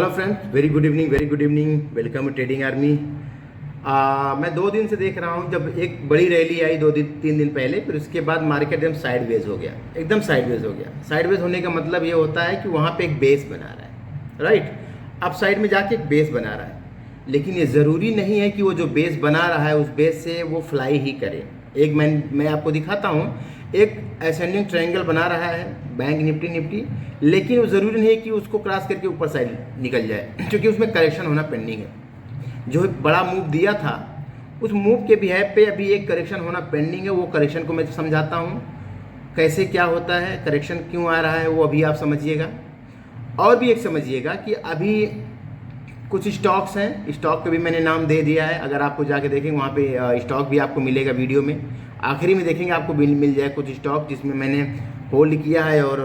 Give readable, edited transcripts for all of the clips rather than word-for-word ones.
Hello friends, very good evening, welcome to trading army. मैं 2 दिन से देख रहा हूँ। जब एक बड़ी रैली आई 2 दिन 3 दिन पहले, फिर उसके बाद मार्केट एकदम साइडवेज हो गया, एकदम साइडवेज हो गया। साइडवेज होने का मतलब ये होता है कि वहाँ पे एक बेस बना रहा है, राइट। अप साइड में जाके एक बेस बना रहा है, लेकिन ये ज़रूरी नहीं है कि वो जो बेस बना रहा है उस बेस से वो फ्लाई ही करे। एक मैं आपको दिखाता हूँ। एक असेंडिंग ट्रायंगल बना रहा है बैंक निफ्टी, लेकिन वो ज़रूरी नहीं है कि उसको क्रॉस करके ऊपर साइड निकल जाए, क्योंकि उसमें करेक्शन होना पेंडिंग है। जो बड़ा मूव दिया था, उस मूव के बिहेव पे अभी एक करेक्शन होना पेंडिंग है। वो करेक्शन को मैं समझाता हूँ, कैसे क्या होता है, करेक्शन क्यों आ रहा है, वो अभी आप समझिएगा। और भी एक समझिएगा कि अभी कुछ स्टॉक्स हैं, स्टॉक का भी मैंने नाम दे दिया है। अगर आपको जाके देखेंगे वहाँ पे स्टॉक भी आपको मिलेगा वीडियो में। आखिरी में देखेंगे आपको मिल जाए कुछ स्टॉक जिसमें मैंने होल्ड किया है। और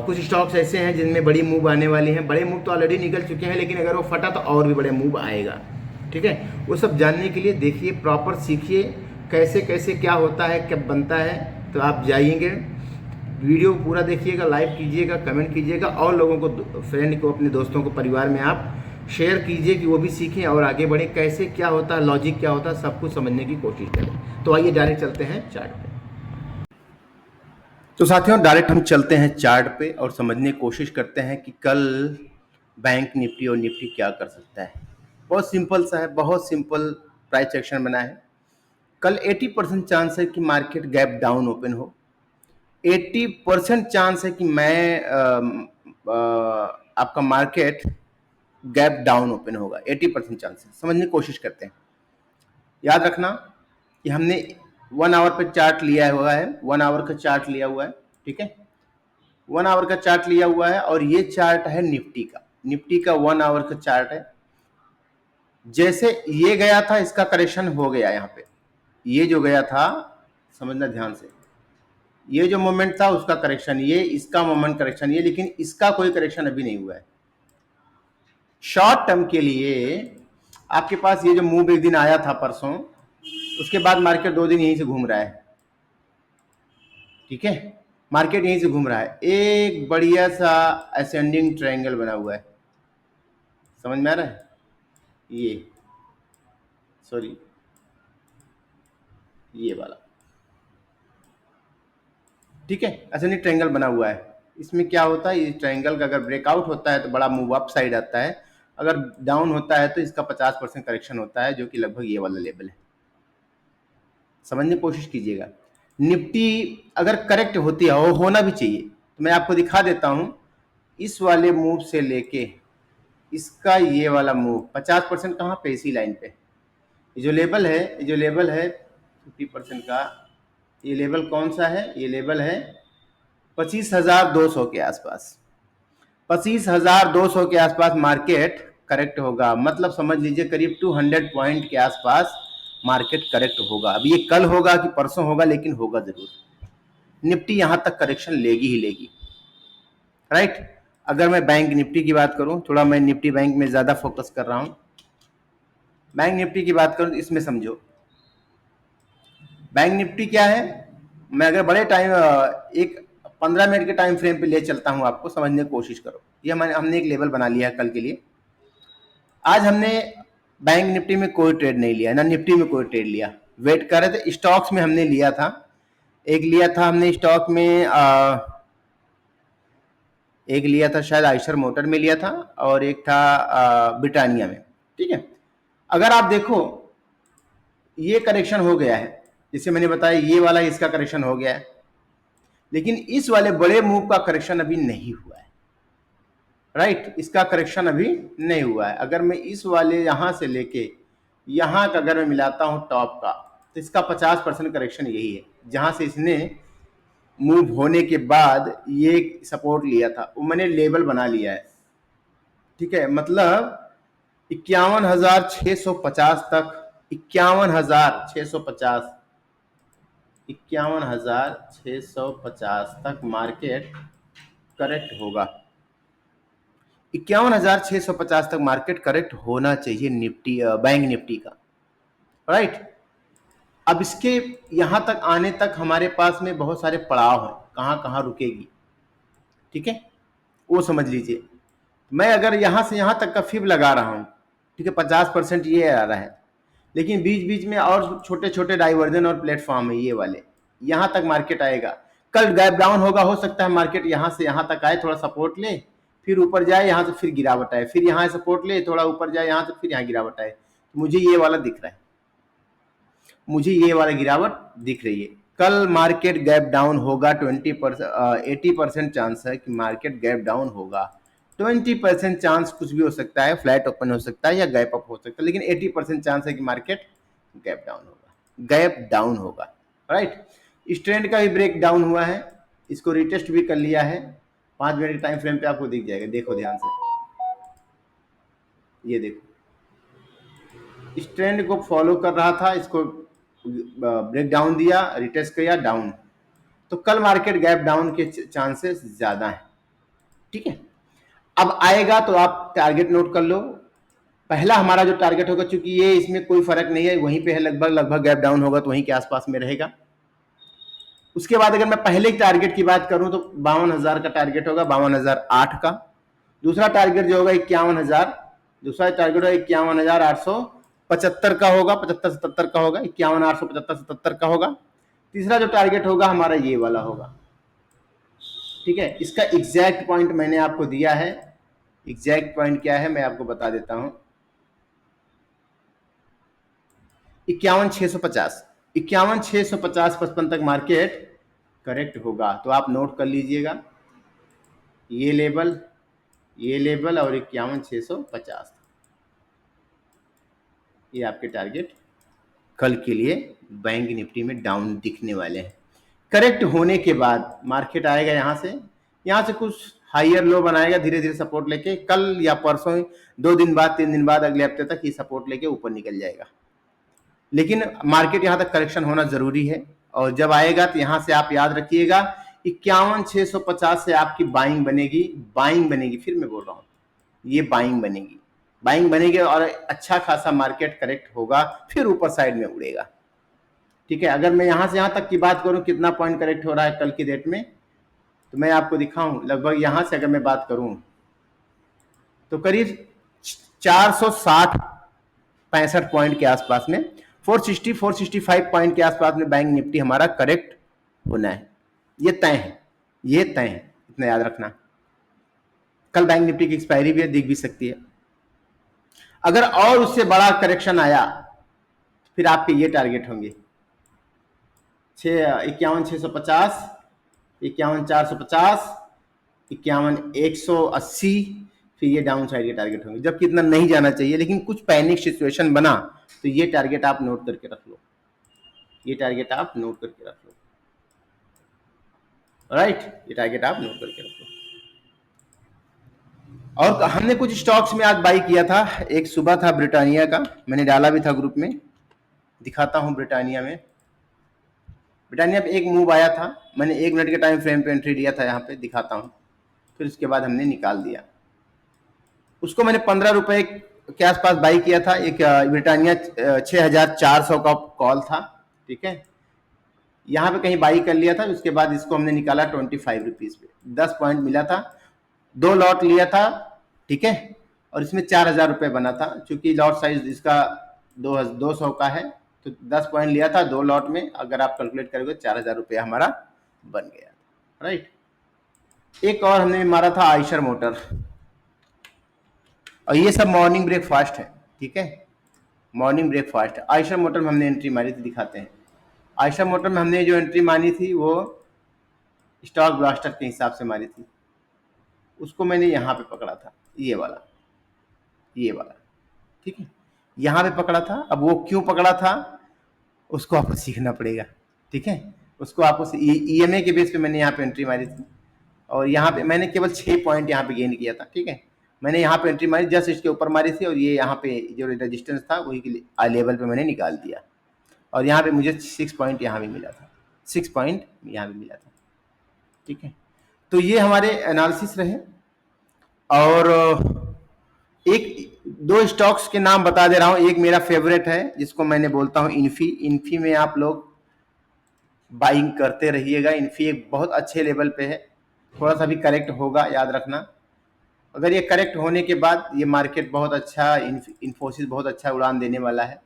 कुछ स्टॉक्स ऐसे हैं जिनमें बड़ी मूव आने वाली हैं। बड़े मूव तो ऑलरेडी निकल चुके हैं, लेकिन अगर वो फटा तो और भी बड़े मूव आएगा। ठीक है, वो सब जानने के लिए देखिए, प्रॉपर सीखिए कैसे कैसे क्या होता है, क्या बनता है। तो आप जाइएंगे, वीडियो पूरा देखिएगा, लाइक कीजिएगा, कमेंट कीजिएगा, और लोगों को, फ्रेंड को, अपने दोस्तों को, परिवार में आप शेयर कीजिए कि वो भी सीखें और आगे बढ़ें। कैसे क्या होता है, लॉजिक क्या होता है, सब कुछ समझने की कोशिश करें। तो आइए डायरेक्ट चलते हैं चार्ट पे। तो साथियों, डायरेक्ट हम चलते हैं चार्ट पे और समझने की कोशिश करते हैं कि कल बैंक निफ्टी और निफ्टी क्या कर सकता है। बहुत सिंपल सा है, बहुत सिंपल प्राइस एक्शन बना है। कल 80% चांस है कि मार्केट गैप डाउन ओपन हो। 80% चांस है कि आपका मार्केट गैप डाउन ओपन होगा। 80% चांस है। समझने की कोशिश करते हैं। याद रखना कि हमने 1 आवर पे चार्ट लिया हुआ है, 1 आवर का चार्ट लिया हुआ है। ठीक है, 1 आवर का चार्ट लिया हुआ है, और ये चार्ट है निफ्टी का 1 आवर का चार्ट है। जैसे ये गया था, इसका करेक्शन हो गया। यहाँ पे ये जो गया था, समझना ध्यान से, ये जो मोमेंट था उसका करेक्शन, ये इसका मोमेंट करेक्शन, ये, लेकिन इसका कोई करेक्शन अभी नहीं हुआ है। शॉर्ट टर्म के लिए आपके पास ये जो मूव एक दिन आया था परसों, उसके बाद मार्केट 2 दिन यहीं से घूम रहा है। ठीक है, मार्केट यहीं से घूम रहा है। एक बढ़िया सा असेंडिंग ट्रायंगल बना हुआ है, समझ में आ रहा है। ये सॉरी, ये वाला, ठीक है, असेंडिंग ट्रायंगल बना हुआ है। इसमें क्या होता है, इस ट्रायंगल का अगर ब्रेकआउट होता है तो बड़ा मूव अप साइड आता है। अगर डाउन होता है तो इसका 50% करेक्शन होता है, जो कि लगभग ये वाला लेवल है। समझने की कोशिश कीजिएगा। निफ्टी अगर करेक्ट होती है, और होना भी चाहिए, तो मैं आपको दिखा देता हूं। इस वाले मूव से लेके इसका ये वाला मूव 50% कहाँ पे, इसी लाइन पे। ये जो लेवल है, 50% का, ये लेवल कौन सा है, ये लेवल है 25,200 के आसपास। 25,200 के आसपास मार्केट करेक्ट होगा। मतलब समझ लीजिए करीब 200 पॉइंट के आसपास मार्केट करेक्ट होगा। अब ये कल होगा कि परसों होगा, लेकिन होगा जरूर। निफ्टी यहां तक करेक्शन लेगी ही लेगी, राइट। अगर मैं बैंक निफ्टी की बात करूं, थोड़ा मैं निफ्टी बैंक में ज्यादा फोकस कर रहा हूं। बैंक निफ्टी की बात करूं तो इसमें समझो, बैंक निफ्टी क्या है। मैं अगर बड़े टाइम, एक 15 मिनट के टाइम फ्रेम पे ले चलता हूं, आपको समझने की कोशिश करो। ये हमने एक लेवल बना लिया है कल के लिए। आज हमने बैंक निफ्टी में कोई ट्रेड नहीं लिया, ना निफ्टी में कोई ट्रेड लिया। वेट कर रहे थे। स्टॉक्स में हमने लिया था, एक लिया था हमने स्टॉक में, एक लिया था शायद आइशर मोटर में लिया था, और एक था ब्रिटानिया में। ठीक है, अगर आप देखो ये करेक्शन हो गया है, जिसे मैंने बताया ये वाला, इसका करेक्शन हो गया है, लेकिन इस वाले बड़े मूव का करेक्शन अभी नहीं हुआ है, राइट। इसका करेक्शन अभी नहीं हुआ है। अगर मैं इस वाले यहां से लेके यहां का अगर मैं मिलाता हूं टॉप का, तो इसका 50% करेक्शन यही है। जहां से इसने मूव होने के बाद ये सपोर्ट लिया था, वो मैंने लेवल बना लिया है। ठीक है, मतलब 51,650 तक, 51,650, 51,650 तक मार्केट करेक्ट होगा। 51,650 तक मार्केट करेक्ट होना चाहिए निफ्टी, बैंक निफ्टी का, राइट। अब इसके यहां तक आने तक हमारे पास में बहुत सारे पड़ाव हैं, कहां कहां रुकेगी। ठीक है, वो समझ लीजिए। मैं अगर यहाँ से यहाँ तक का फिब लगा रहा हूँ, ठीक है, 50% ये आ रहा है, लेकिन बीच बीच में और छोटे छोटे डाइवर्जन और प्लेटफॉर्म है ये वाले, यहाँ तक मार्केट आएगा। कल गैप डाउन होगा, हो सकता है मार्केट यहाँ से यहाँ तक आए, थोड़ा सपोर्ट ले, फिर ऊपर जाए, यहाँ से फिर गिरावट आए, फिर यहाँ सपोर्ट ले, थोड़ा ऊपर जाए, यहाँ से फिर यहाँ गिरावट आए। तो मुझे ये वाला दिख रहा है, मुझे ये वाला गिरावट दिख रही है। कल मार्केट गैप डाउन होगा, 20% 80% चांस है कि मार्केट गैप डाउन होगा। 20% चांस कुछ भी हो सकता है, फ्लैट ओपन हो सकता है या गैप अप हो सकता है, लेकिन 80% चांस है कि मार्केट गैप डाउन होगा, गैप डाउन होगा। राइट, इस ट्रेंड का भी ब्रेक डाउन हुआ है, इसको रिटेस्ट भी कर लिया है। 5 मिनट के टाइम फ्रेम पे आपको दिख जाएगा, देखो ध्यान से, ये देखो, इस ट्रेंड को फॉलो कर रहा था, इसको ब्रेक डाउन दिया, रिटेस्ट किया, डाउन। तो कल मार्केट गैप डाउन के चांसेस ज्यादा हैं, ठीक है। अब आएगा तो आप टारगेट नोट कर लो। पहला हमारा जो टारगेट होगा, चूंकि ये इसमें कोई फर्क नहीं है, वहीं पे है, लगभग लगभग गैप डाउन होगा तो वहीं के आसपास में रहेगा। उसके बाद अगर मैं पहले टारगेट की बात करूं तो 52,000 का टारगेट होगा, 52,008 का। दूसरा टारगेट जो होगा 51,000, दूसरा टारगेट होगा 51,875 का होगा, 75-77 का होगा, 51,875-77 का होगा। तीसरा जो टारगेट होगा हमारा ये वाला होगा, ठीक है। इसका एग्जैक्ट पॉइंट मैंने आपको दिया है, एग्जैक्ट पॉइंट क्या है मैं आपको बता देता हूं, 51,650, 51,650 55 तक मार्केट करेक्ट होगा। तो आप नोट कर लीजिएगा, ये लेवल, ये लेवल और 51,650, ये आपके टारगेट कल के लिए बैंक निफ्टी में डाउन दिखने वाले हैं। करेक्ट होने के बाद मार्केट आएगा यहाँ से कुछ हायर लो बनाएगा, धीरे धीरे सपोर्ट लेके कल या परसों, 2 दिन बाद 3 दिन बाद अगले हफ्ते तक ये सपोर्ट लेके ऊपर निकल जाएगा। लेकिन मार्केट यहाँ तक करेक्शन होना जरूरी है, और जब आएगा तो यहाँ से आप याद रखिएगा 51,650 से आपकी बाइंग बनेगी, बाइंग बनेगी, फिर मैं बोल रहा हूँ ये बाइंग बनेगी, बाइंग बनेगी और अच्छा खासा मार्केट करेक्ट होगा, फिर ऊपर साइड में उड़ेगा, ठीक है। अगर मैं यहाँ से यहाँ तक की बात करूँ कितना पॉइंट करेक्ट हो रहा है कल की डेट में, तो मैं आपको दिखाऊं, लगभग यहाँ से अगर मैं बात करूं तो करीब 460-65 पॉइंट के आसपास में, 460-465 पॉइंट के आसपास में बैंक निफ्टी हमारा करेक्ट होना है, ये तय है, ये तय है, इतना याद रखना। कल बैंक निफ्टी की एक्सपायरी भी है, दिख भी सकती है। अगर और उससे बड़ा करेक्शन आया फिर आपके ये टारगेट होंगे 51,650, 51,450, 51,180, फिर ये डाउन साइड के टारगेट होंगे, जबकि इतना नहीं जाना चाहिए, लेकिन कुछ पैनिक सिचुएशन बना तो ये टारगेट आप नोट करके रख लो, ये टारगेट आप नोट करके रख लो, राइट, ये टारगेट आप नोट करके रख लो। और हमने कुछ स्टॉक्स में आज बाई किया था, एक सुबह था ब्रिटानिया का, मैंने डाला भी था ग्रुप में, दिखाता हूं। ब्रिटानिया में, ब्रिटानिया पे एक मूव आया था, मैंने 1 मिनट के टाइम फ्रेम पे एंट्री लिया था, यहाँ पे दिखाता हूँ, फिर उसके बाद हमने निकाल दिया उसको। मैंने 15 रुपए के आसपास बाई किया था, एक ब्रिटानिया 6,400 का कॉल था, ठीक है, यहाँ पे कहीं बाई कर लिया था। उसके बाद इसको हमने निकाला 25 रुपीज पे, 10 पॉइंट मिला था, 2 लॉट लिया था, ठीक है, और इसमें 4,000 रुपये बना था, चूंकि लॉट साइज इसका 200 का है, तो 10 पॉइंट लिया था 2 लॉट में, अगर आप कैलकुलेट करोगे 4,000 रुपया हमारा बन गया, राइट। एक और हमने मारा था आयशर मोटर, और ये सब मॉर्निंग ब्रेकफास्ट है, ठीक है, मॉर्निंग ब्रेकफास्ट। आयशर मोटर में हमने एंट्री मारी थी, दिखाते हैं। आयशर मोटर में हमने जो एंट्री मारी थी वो स्टॉक ब्लास्टर के हिसाब से मारी थी, उसको मैंने यहाँ पे पकड़ा था, ये वाला, ये वाला, ठीक है, यहाँ पे पकड़ा था। अब वो क्यों पकड़ा था उसको आपको सीखना पड़ेगा, ठीक है, उसको आपको EMA के बेस पे मैंने यहाँ पे एंट्री मारी थी, और यहाँ पे मैंने केवल 6 पॉइंट यहाँ पे गेन किया था, ठीक है। मैंने यहाँ पे एंट्री मारी, जस्ट इसके ऊपर मारी थी, और ये यहाँ पे जो रेजिस्टेंस था वही के लेवल पे मैंने निकाल दिया, और यहाँ पे मुझे 6 पॉइंट यहाँ भी मिला था, 6 पॉइंट यहाँ भी मिला था, ठीक है। तो ये हमारे एनालिसिस रहे। और एक 2 स्टॉक्स के नाम बता दे रहा हूँ, एक मेरा फेवरेट है जिसको मैंने बोलता हूँ इन्फी। इन्फी में आप लोग बाइंग करते रहिएगा, इन्फी एक बहुत अच्छे लेवल पे है, थोड़ा सा भी करेक्ट होगा, याद रखना। अगर ये करेक्ट होने के बाद ये मार्केट बहुत अच्छा, इन्फोसिस बहुत अच्छा उड़ान देने वाला है।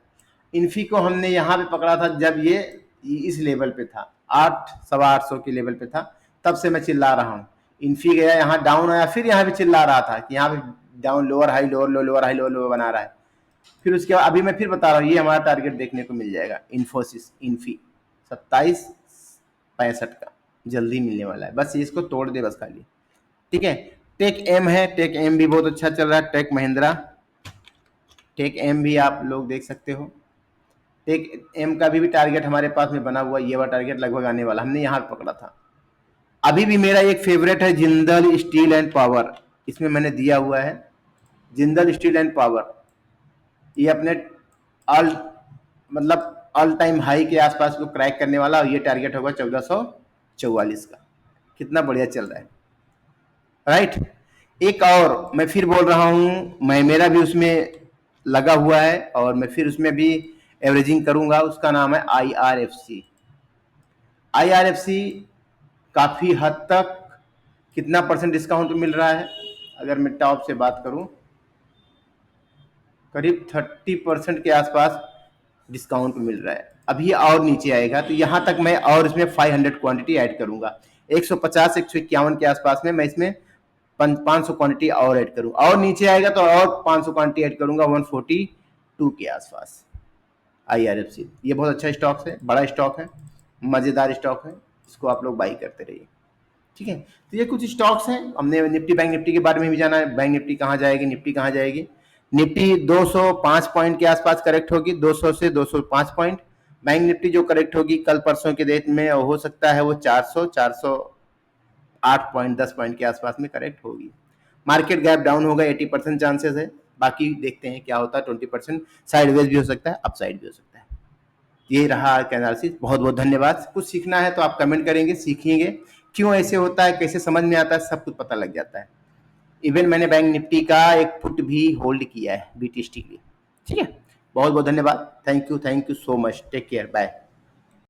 इन्फी को हमने यहाँ पे पकड़ा था जब ये इस लेवल पे था, 800-825 के लेवल पे था, तब से मैं चिल्ला रहा हूँ। इन्फी गया यहाँ डाउन आया, फिर यहाँ पे चिल्ला रहा था कि यहाँ पे डाउन, लोअर हाई लोअर लो, लोअर हाई लोअर लो बना रहा है। फिर उसके बाद अभी मैं फिर बता रहा हूँ, ये हमारा टारगेट देखने को मिल जाएगा इन्फोसिस, इन्फी 2765 का जल्दी मिलने वाला है, बस इसको तोड़ दे बस खाली। ठीक है, टेक एम है, टेक एम भी बहुत अच्छा चल रहा है, टेक महिंद्रा, टेक एम भी आप लोग देख सकते हो। टेक एम का भी टारगेट हमारे पास में बना हुआ, ये वाला टारगेट लगभग आने वाला, हमने यहाँ पकड़ा था। अभी भी मेरा एक फेवरेट है जिंदल स्टील एंड पावर, इसमें मैंने दिया हुआ है जिंदल स्टील एंड पावर, ये अपने ऑल मतलब ऑल टाइम हाई के आसपास को क्रैक करने वाला, और ये टारगेट होगा 1444 का। कितना बढ़िया चल रहा है, राइट। एक और मैं फिर बोल रहा हूँ, मैं मेरा भी उसमें लगा हुआ है और मैं फिर उसमें भी एवरेजिंग करूंगा, उसका नाम है IRFC। IRFC काफी हद तक कितना परसेंट डिस्काउंट मिल रहा है, अगर मैं टॉप से बात करूं, करीब 30% के आसपास डिस्काउंट मिल रहा है। अभी और नीचे आएगा तो यहाँ तक मैं और इसमें 500 क्वांटिटी ऐड करूंगा, 150-151 के आसपास में मैं इसमें 500 क्वांटिटी और ऐड करूँ, और नीचे आएगा तो और 500 क्वांटिटी ऐड करूंगा 142 के आसपास। IRFC ये बहुत अच्छा स्टॉक है, बड़ा स्टॉक है, मजेदार स्टॉक है, इसको आप लोग बाई करते रहिए। ठीक है, तो ये कुछ स्टॉक्स हैं। हमने निफ्टी बैंक निफ्टी के बारे में भी जाना है, बैंक निफ्टी कहाँ जाएगी, निफ्टी कहाँ जाएगी। निफ्टी 205 पॉइंट के आसपास करेक्ट होगी, 200 से 205 पॉइंट। बैंक निफ्टी जो करेक्ट होगी कल परसों के डेट में हो सकता है वो 408 पॉइंट 10 पॉइंट के आसपास में करेक्ट होगी। मार्केट गैप डाउन होगा, 80% चांसेस है, बाकी देखते हैं क्या होता है, 20% साइडवेज भी हो सकता है, अपसाइड भी हो सकता है। ये रहा एनालिसिस, बहुत बहुत धन्यवाद। कुछ सीखना है तो आप कमेंट करेंगे, सीखेंगे क्यों ऐसे होता है, कैसे समझ में आता है, सब कुछ पता लग जाता है। इवन मैंने बैंक निफ्टी का एक फुट भी होल्ड किया है BTC के लिए। ठीक है, बहुत बहुत धन्यवाद, thank you so much, take care, bye.